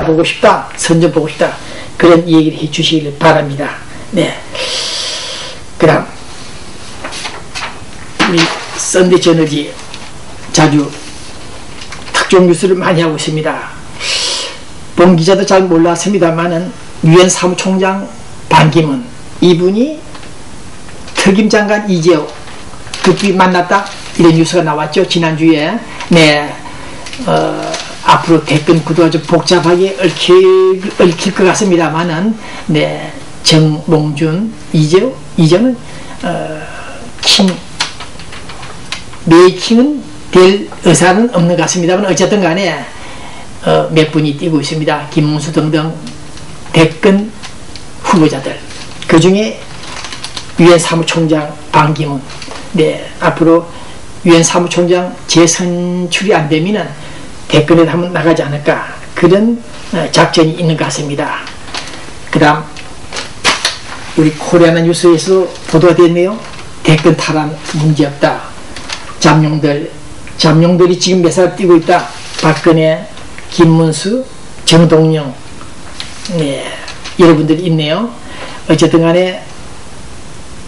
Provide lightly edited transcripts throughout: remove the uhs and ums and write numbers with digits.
보고 싶다, 선전 보고 싶다, 그런 얘기를 해 주시길 바랍니다. 네. 그 다음, 우리 썬데이 저널이 자주 특종 뉴스를 많이 하고 있습니다. 본 기자도 잘 몰랐습니다만은 유엔 사무총장 반기문, 이분이 특임 장관 이재호 급히 만났다, 이런 뉴스가 나왔죠, 지난주에. 네. 앞으로 대권 구도가 좀 복잡하게 얽힐 것 같습니다만은, 네. 정몽준, 이재호는 메이킹은 될 의사는 없는 것 같습니다만, 어쨌든 간에 몇 분이 뛰고 있습니다. 김문수 등등 대권 후보자들, 그 중에 유엔 사무총장 반기문. 네, 앞으로 유엔 사무총장 재선출이 안 되면은 대권에 한번 나가지 않을까, 그런 작전이 있는 것 같습니다. 그 다음, 우리 코리아나 뉴스에서 보도가 됐네요. 대권 탈환 문제없다. 잠룡들이 지금 몇 살 뛰고 있다. 박근혜, 김문수, 정동영, 네, 여러분들이 있네요. 어쨌든 간에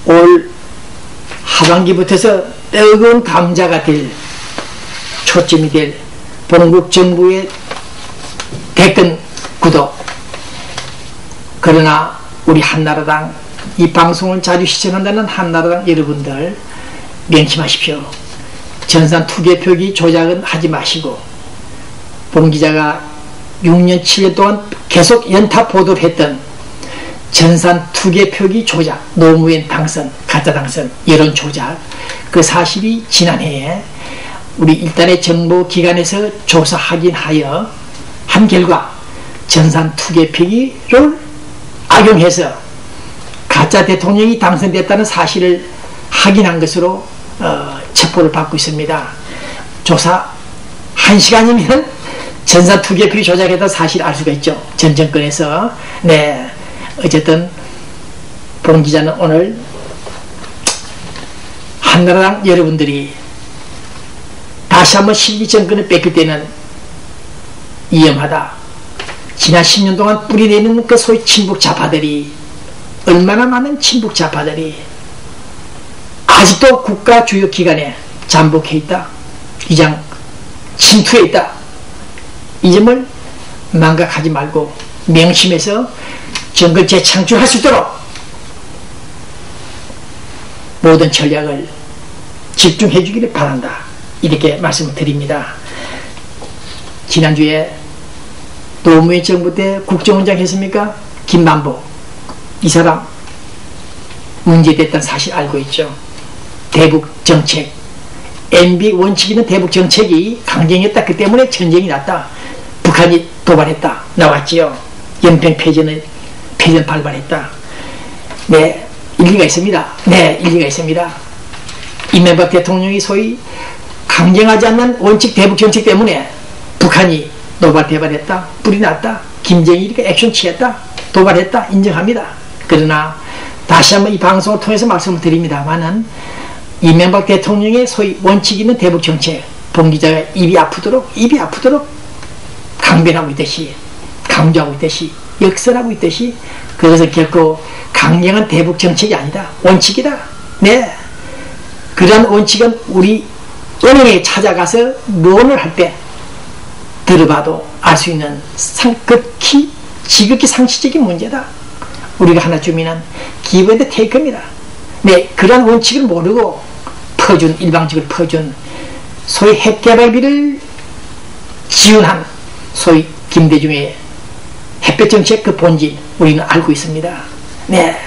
올 하반기부터서 뜨거운 감자가 될, 초점이 될 본국 정부의 대권 구도. 그러나 우리 한나라당, 이 방송을 자주 시청한다는 한나라당 여러분들 명심하십시오. 전산 투개표기 조작은 하지 마시고, 본 기자가 6년 7년 동안 계속 연타 보도를 했던 전산 투개표기 조작, 노무현 당선, 가짜 당선, 여론 조작, 그 사실이 지난해에 우리 일단의 정보기관에서 조사 확인하여 한 결과 전산 투개표기를 악용해서 가짜 대통령이 당선됐다는 사실을 확인한 것으로 첩보를 받고 있습니다. 조사 1시간이면 전산 투개표기 조작했다는 사실을 알 수가 있죠, 전 정권에서. 네, 어쨌든 본 기자는 오늘 한나라당 여러분들이 다시 한번 실기 정권을 뺏길 때는 위험하다. 지난 10년 동안 뿌리내는 그 소위 친북 좌파들이, 얼마나 많은 친북 좌파들이 아직도 국가 주요 기관에 잠복해 있다, 위장 침투해 있다. 이 점을 망각하지 말고 명심해서 정권 재창출할 수 있도록 모든 전략을 집중해 주기를 바란다, 이렇게 말씀을 드립니다. 지난주에 노무현 정부 때 국정원장 했습니까? 김만복, 이 사람 문제됐다는 사실 알고 있죠. 대북 정책, MB 원칙 있는 대북 정책이 강경했다, 그 때문에 전쟁이 났다, 북한이 도발했다, 나왔지요. 연평 패전 발발했다. 네, 일리가 있습니다. 네, 일리가 있습니다. 이명박 대통령이 소위 강경하지 않는 원칙 대북 정책 때문에 북한이 도발했다, 뿌리 났다, 김정일이가 액션 취했다, 도발했다, 인정합니다. 그러나 다시 한번 이 방송을 통해서 말씀을 드립니다만은, 이명박 대통령의 소위 원칙 있는 대북 정책, 본 기자가 입이 아프도록 강변하고 있듯이, 강조하고 있듯이, 역설하고 있듯이, 그것은 결코 강경한 대북 정책이 아니다, 원칙이다. 네, 그러한 원칙은 우리 은행에 찾아가서 론을 할 때 들어봐도 알 수 있는 지극히 상식적인 문제다. 우리가 하나 주민은 give and take입니다. 네, 그러한 원칙을 모르고 일방적으로 퍼준 소위 핵개발비를 지원한 소위 김대중의 햇볕 정책, 그 본질 우리는 알고 있습니다. 네,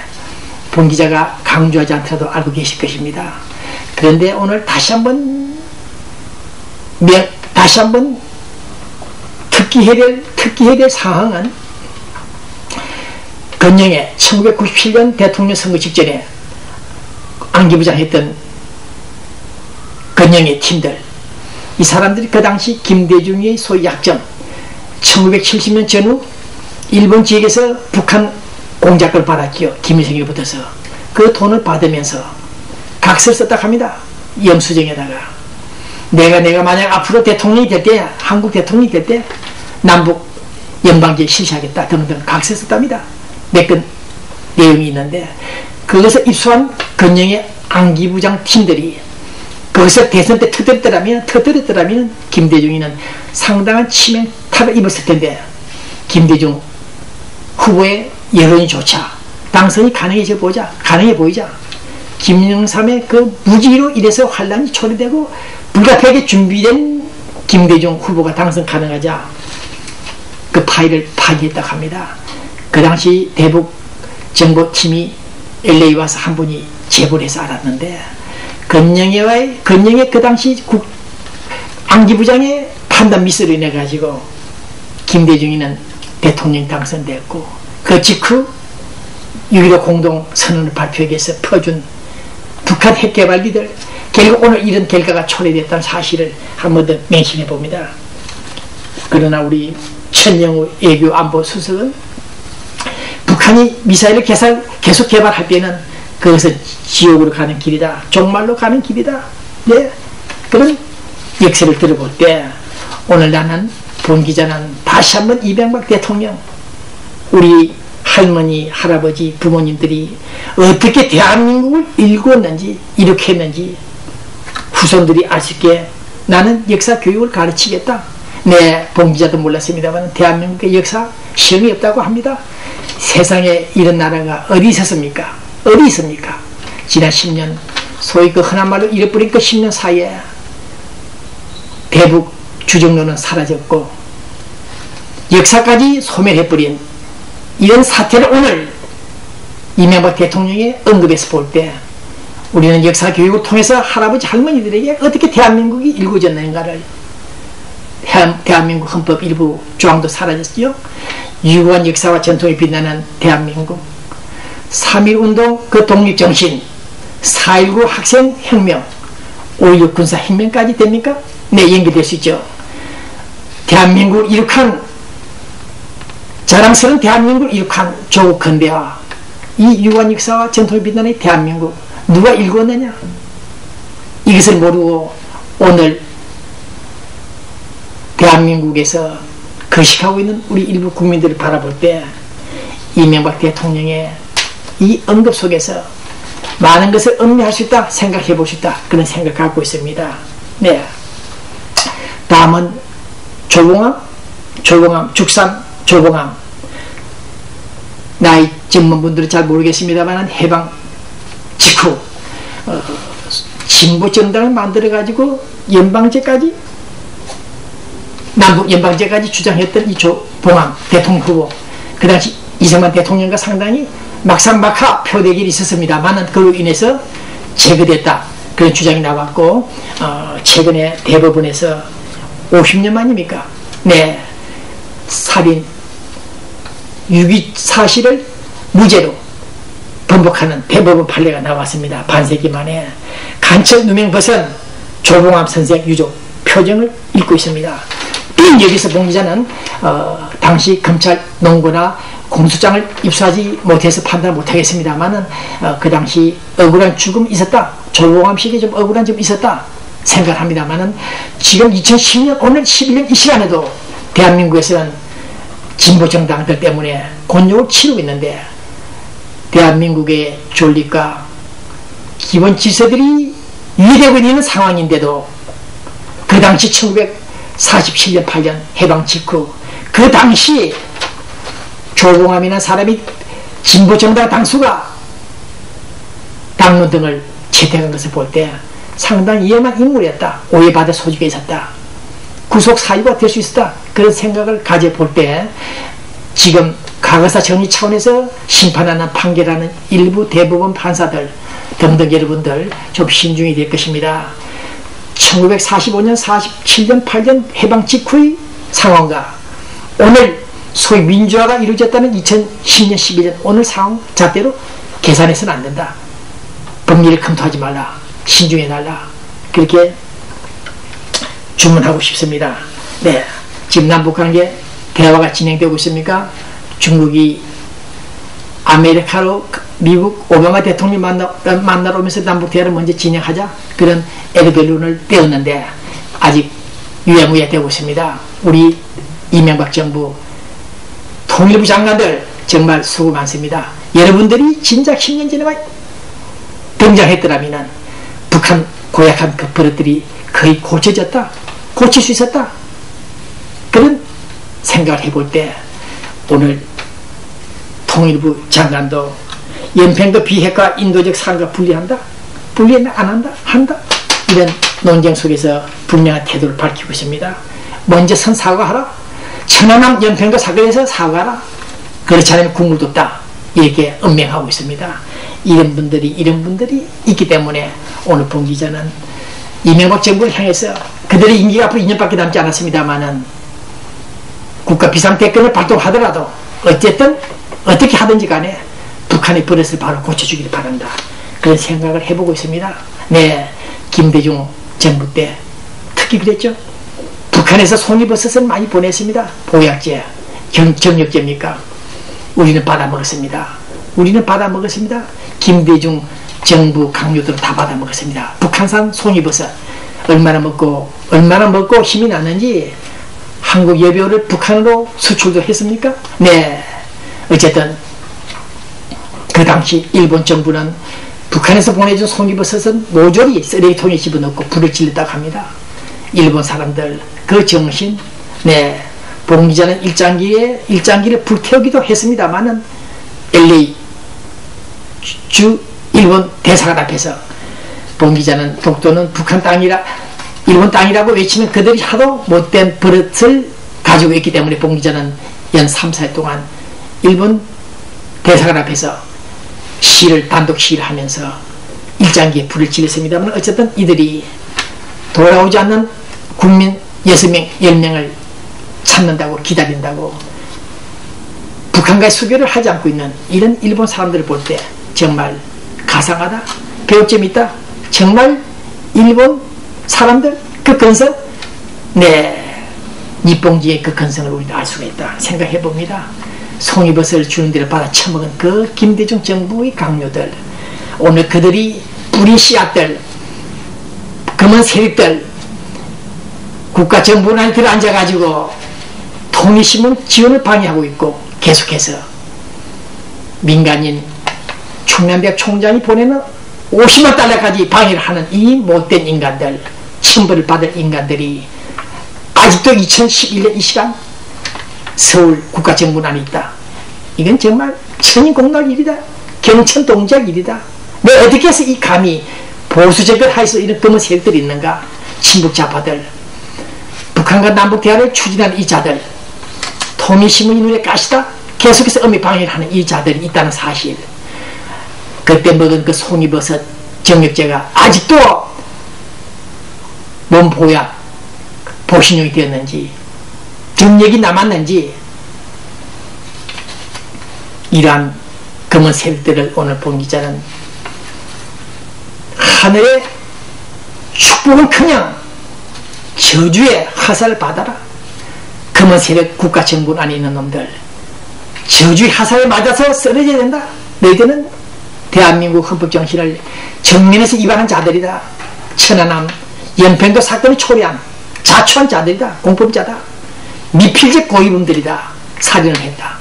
본 기자가 강조하지 않더라도 알고 계실 것입니다. 그런데 오늘 다시 한번 특기해야 될 사항은, 건영의 1997년 대통령 선거 직전에 안기부장 했던 건영의 팀들, 이 사람들이 그 당시 김대중의 소위 약점, 1970년 전후 일본 지역에서 북한 공작을 받았지요. 김일성이 붙어서 그 돈을 받으면서 각서를 썼다 합니다. 영수증에다가 내가 만약 앞으로 대통령이 될 때, 한국 대통령이 될 때 남북 연방제에 실시하겠다 등등 각서 썼답니다. 몇 건 내용이 있는데 그것을 입수한 근영의 안기부장 팀들이 거기서 대선 때 터뜨렸더라면 김대중이는 상당한 치명타를 입었을 텐데 김대중 후보의 여론이 좋자 당선이 가능해 보이자 김영삼의 그 무지로 인해서 환란이 초래되고 불가피하게 준비된 김대중 후보가 당선 가능하자 그 파일을 파기했다고 합니다. 그 당시 대북 정보팀이 LA 와서 한 분이 제보를 해서 알았는데 건영의 그 당시 안기부장의 판단 미스로 인해 가지고 김대중이는 대통령 당선됐고 그 직후 6.15 공동선언을 발표하기 위해서 퍼준 북한 핵개발리들 결국 오늘 이런 결과가 초래됐다는 사실을 한 번 더 맹신해 봅니다. 그러나 우리 천영우 외교안보수석은 북한이 미사일을 계속 개발할 때는 그것은 지옥으로 가는 길이다. 종말로 가는 길이다. 네. 그런 역사를 들어볼 때 오늘 나는 본 기자는 다시 한번 이명박 대통령 우리 할머니, 할아버지, 부모님들이 어떻게 대한민국을 일구었는지 이렇게 했는지 후손들이 알 수 있게 나는 역사 교육을 가르치겠다. 네, 본 기자도 몰랐습니다만 대한민국의 역사 시험이 없다고 합니다. 세상에 이런 나라가 어디 있었습니까? 어디 있습니까? 지난 10년 소위 그 흔한 말로 잃어버린 그 10년 사이에 대북 주정론은 사라졌고 역사까지 소멸해버린 이런 사태를 오늘 이명박 대통령의 언급에서 볼 때 우리는 역사 교육을 통해서 할아버지 할머니들에게 어떻게 대한민국이 일구어졌는가를 대한민국 헌법 일부 조항도 사라졌죠. 유구한 역사와 전통이 빛나는 대한민국 3.1운동 그 독립정신 4.19 학생혁명 5.16 군사혁명까지 됩니까? 네, 연결될 수 있죠. 대한민국을 이룩한 자랑스러운 대한민국을 이룩한 조국 근대화 이 유구한 역사와 전통이 빛나는 대한민국 누가 일구었느냐? 이것을 모르고 오늘 대한민국에서 거식하고 있는 우리 일부 국민들을 바라볼 때 이명박 대통령의 이 언급 속에서 많은 것을 음미할 수 있다, 생각해 볼 수 있다, 그런 생각을 갖고 있습니다. 네. 다음은 죽산 조봉암. 나이 전문분들은 잘 모르겠습니다만 해방 직후 진보정당을 만들어가지고 연방제까지 남북 연방제까지 주장했던 이 조봉암 대통령 후보 그 당시 이승만 대통령과 상당히 막상막하 표대결이 있었습니다만 그로 인해서 제거됐다 그런 주장이 나왔고 최근에 대법원에서 50년 만입니까? 네, 살인 유기 사실을 무죄로 번복하는 대법원 판례가 나왔습니다. 반세기 만에 간첩 누명 벗은 조봉암 선생 유족 표정을 읽고 있습니다. 여기서 본 기자는 당시 검찰 농고나 공소장을 입수하지 못해서 판단을 못하겠습니다만은 그 당시 억울한 죽음이 있었다. 조봉암 씨에게 좀 억울한 점이 있었다 생각합니다만은 지금 2010년 오늘 11년 이 시간에도 대한민국에서는 진보 정당들 때문에 곤욕을 치르고 있는데 대한민국의 존립과 기본 질서들이 유지되고 있는 상황인데도 그 당시 1947년 8년 해방 직후 그 당시 조봉암이라는 사람이 진보 정당 당수가 당론 등을 채택한 것을 볼 때 상당히 위험한 인물이었다. 오해받을 소지가 있었다. 구속 사유가 될 수 있었다. 그런 생각을 가져볼 때 지금 과거사 정리 차원에서 심판하는 판결하는 일부 대법원 판사들 등등 여러분들 좀 신중히 될 것입니다. 1945년 47년 8년 해방 직후의 상황과 오늘 소위 민주화가 이루어졌다는 2010년 11년 오늘 상황 잣대로 계산해서는 안 된다. 법리를 검토하지 말라. 신중해 달라. 그렇게 주문하고 싶습니다. 네, 지금 남북관계 대화가 진행되고 있습니까? 중국이 아메리카로 미국 오바마 대통령 만나러 오면서 남북 대화를 먼저 진행하자 그런 에르벨론을 떼었는데 아직 유야무야 되고 있습니다. 우리 이명박 정부 통일부 장관들 정말 수고 많습니다. 여러분들이 진작 10년 전에 등장했더라면 북한 고약한 그 버릇들이 거의 고쳐졌다, 고칠 수 있었다, 그런 생각을 해볼 때 오늘 통일부 장관도 연평도 비핵화 인도적 사안과 분리한다, 분리 안 한다, 한다, 이런 논쟁 속에서 분명한 태도를 밝히고 있습니다. 먼저 선 사과하라, 천안함 연평도 사건에서 사과하라, 그렇지 않으면 국물도 없다, 이렇게 엄명하고 있습니다. 이런 분들이 있기 때문에 오늘 본 기자는 이명박 정부를 향해서 그들의 임기가 앞으로 2년밖에 남지 않았습니다만은 국가 비상대책을 발동하더라도 어쨌든 어떻게 하든지 간에 북한의 버릇을 바로 고쳐주길 바란다, 그런 생각을 해보고 있습니다. 네, 김대중 정부 때 특히 그랬죠. 북한에서 송이버섯을 많이 보냈습니다. 보약제, 정력제입니까? 우리는 받아먹었습니다. 김대중 정부 강요들은 다 받아먹었습니다. 북한산 송이버섯 얼마나 먹고 힘이 났는지 한국 예비호를 북한으로 수출도 했습니까? 네, 어쨌든 그 당시 일본 정부는 북한에서 보내준 송이버섯은 모조리 쓰레기통에 집어넣고 불을 질렀다고 합니다. 일본 사람들 그 정신, 네, 봉 기자는 일장기를 불태우기도 했습니다만은 LA 주 일본 대사관 앞에서 봉 기자는 독도는 북한 땅이라, 일본 땅이라고 외치는 그들이 하도 못된 버릇을 가지고 있기 때문에 봉 기자는 연 3, 4일 동안 일본 대사관 앞에서 단독 시위를 하면서 일장기에 불을 질렀습니다만 어쨌든 이들이 돌아오지 않는 국민 6명, 10명을 찾는다고 기다린다고 북한과의 수교를 하지 않고 있는 이런 일본 사람들을 볼 때 정말 가상하다, 배울 점이 있다, 정말 일본 사람들 그 근성, 네, 니뽕지의 그 근성을 우리도 알 수가 있다 생각해 봅니다. 송이버섯을 주는 데를 받아 처먹은 그 김대중 정부의 강요들, 오늘 그들이 뿌린 씨앗들, 검은 세력들 국가정부 안에 들어앉아가지고 통일신문 지원을 방해하고 있고 계속해서 민간인 충남대학 총장이 보내는 50만 달러까지 방해를 하는 이 못된 인간들, 천벌을 받을 인간들이 아직도 2011년 이 시간 서울 국가정부 안에 있다. 이건 정말 천인공날 일이다, 경천동작 일이다. 내 어떻게 해서 이 감히 보수정권을 하에서 이런 검은 세력들이 있는가? 친북좌파들, 북한과 남북 대화를 추진하는 이 자들, 통일신문이 눈에 가시다 계속해서 엄히 방해를 하는 이 자들이 있다는 사실, 그때 먹은 그 송이버섯 정력제가 아직도 몸보약 보신용이 되었는지 정력이 남았는지, 이러한 검은 세력들을 오늘 본 기자는 하늘의 축복은커녕 저주의 화살을 받아라. 검은 세력 국가정부 안에 있는 놈들, 저주의 화살에 맞아서 쓰러져야 된다. 너희들은 대한민국 헌법정신을 정면에서 위반한 자들이다. 천안함 연평도 사건을 초래한 자초한 자들이다. 공범자다. 미필적 고위범들이다. 살인을 했다.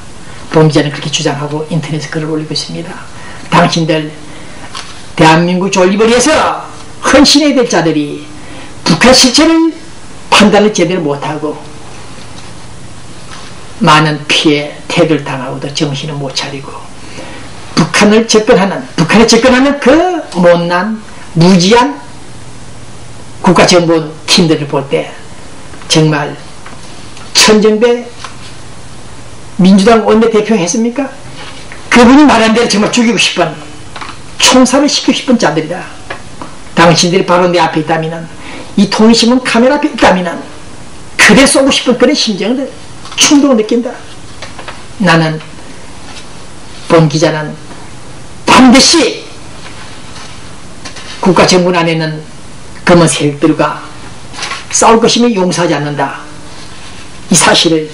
본 기자는 그렇게 주장하고 인터넷에 글을 올리고 있습니다. 당신들 대한민국 존립을 위해서 헌신해야 될 자들이 북한 실체를 판단을 제대로 못하고 많은 피해 태도를 당하고도 정신을 못 차리고 북한에 접근하는 그 못난 무지한 국가정보 팀들을 볼 때 정말 천정배 민주당 원내대표 했습니까? 그분이 말한 대로 정말 죽이고 싶은, 총살을 시키고 싶은 자들이다. 당신들이 바로 내 앞에 있다면, 이 통일신문 카메라 앞에 있다면 그래 쏘고 싶은 그런 심정들, 충동을 느낀다. 나는 본 기자는 반드시 국가정부 안에는 검은 세력들과 싸울 것이면 용서하지 않는다. 이 사실을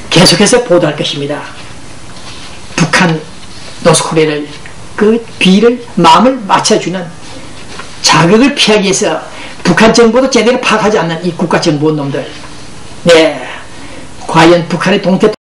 계속해서 보도할 것입니다. 북한 노스코리아를 그 비를 마음을 맞춰주는 자극을 피하기 위해서 북한 정부도 제대로 파악하지 않는 이 국가정보 놈들, 네, 과연 북한의 동태